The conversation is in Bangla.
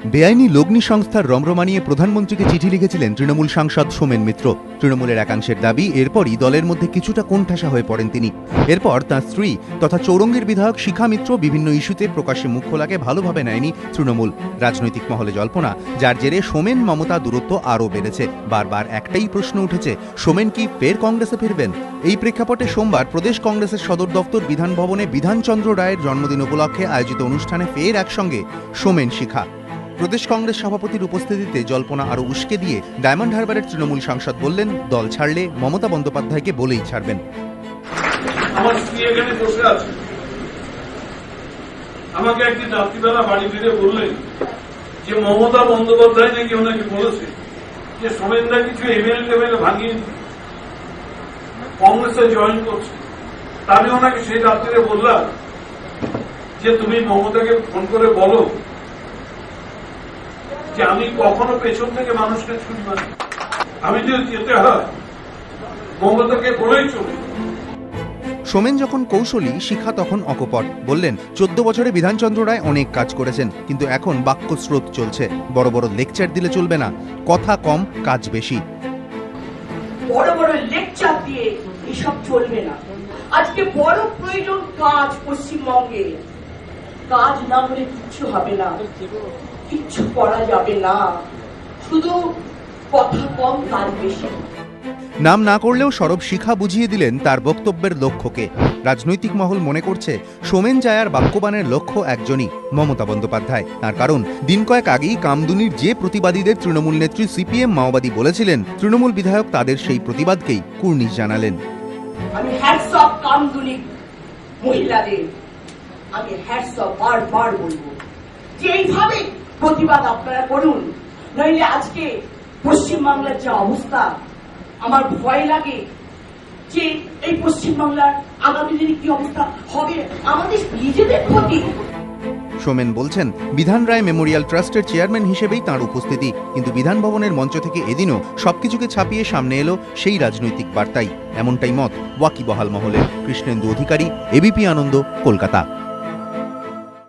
বেআইনি লগ্নি সংস্থার রমরমা নিয়ে প্রধানমন্ত্রীকে চিঠি লিখেছিলেন তৃণমূল সাংসদ সোমেন মিত্র। তৃণমূলের একাংশের দাবি, এরপরই দলের মধ্যে কিছুটা কোণঠাসা হয়ে পড়েন তিনি। এরপর তাঁর স্ত্রী তথা চৌরঙ্গীর বিধায়ক শিখা মিত্র বিভিন্ন ইস্যুতে প্রকাশ্যে মুখ খোলাকে ভালোভাবে নেয়নি তৃণমূল। রাজনৈতিক মহলে জল্পনা, যার জেরে সোমেন মমতা দূরত্ব আরও বেড়েছে। বারবার একটাই প্রশ্ন উঠেছে, সোমেন কি ফের কংগ্রেসে ফিরবেন? এই প্রেক্ষাপটে সোমবার প্রদেশ কংগ্রেসের সদর দপ্তর বিধান ভবনে বিধানচন্দ্র রায়ের জন্মদিন উপলক্ষে আয়োজিত অনুষ্ঠানে ফের একসঙ্গে সোমেন শিখা। প্রদেশ কংগ্রেস সভাপতির উপস্থিতিতে জল্পনা আরও উস্কে দিয়ে ডায়মন্ড হারবারের তৃণমূল সাংসদ বললেন, দল ছাড়লে মমতা বন্দ্যোপাধ্যায়কে বলেই ছাড়বেন। আমার স্ত্রী এখানে বসে আছে, আমাকে একদিন রাত্রিবেলা বাড়ি ফিরে বললেন যে মমতা বন্দ্যোপাধ্যায় নাকি ওনাকে বলেছে যে সোমেনদা কিছু এমএলএ টেবিলে ভাঙিয়ে কংগ্রেসে জয়েন করছে। আমি ওনাকে সেই রাত্রিরে বললাম যে তুমি মমতাকে ফোন করে বলো যে আমি কখনো পেছন থেকে মানুষকে ছুটি মারি, আমি যদি যেতে হয় মমতাকে বলেই চলি। সোমেন যখন কৌশলী, শিখা তখন অকপট। বললেন, 14 বছরে বিধানচন্দ্র রায় অনেক কাজ করেছেন, কিন্তু এখন বাক্যস্রোত চলছে। বড় বড় লেকচার দিলে চলবে না, কথা কম কাজ বেশি। বড় বড় লেকচার দিয়ে এসব চলবে না। আজকে বড় প্রয়োজন কাজ পশ্চিমবঙ্গে। কাজ না হলে কিচ্ছু হবে না, কিচ্ছু করা যাবে না। শুধু কথা কম কাজ বেশি। নাম না করলেও সরব শিখা বুঝিয়ে দিলেন তার বক্তব্যের লক্ষ্যকে। রাজনৈতিক মহল মনে করছে সোমেন জায়ার বাক্যবানের লক্ষ্য একজনই, মমতা বন্দ্যোপাধ্যায়। তার কারণ, দিন কয়েক আগেই কামদুনির যে প্রতিবাদীদের তৃণমূল নেত্রী সিপিএম মাওবাদী বলেছিলেন, তৃণমূল বিধায়ক তাদের সেই প্রতিবাদকেই কুর্নিশ জানালেন। আমি হ্যাটস অফ কামদুনি মহিলাদের, আমি হ্যাটস অফ বারবার বলবো যে এইভাবে প্রতিবাদ আপনারা করুন, নইলে আজকে পশ্চিমবাংলার যে অবস্থা, আমার ভয় লাগে যে এই পশ্চিমবাংলার আগামী দিনে কি অবস্থা হবে, আমাদের নিজেদের ক্ষতি। সোমেন বলছেন, বিধান রায় মেমোরিয়াল ট্রাস্টের চেয়ারম্যান হিসেবেই তাঁর উপস্থিতি, কিন্তু বিধান ভবনের মঞ্চ থেকে এদিনও সবকিছুকে ছাপিয়ে সামনে এলো সেই রাজনৈতিক বার্তাই। এমনটাই মত ওয়াকিবহাল মহলের। কৃষ্ণেন্দু অধিকারী, এবিপি আনন্দ, কলকাতা।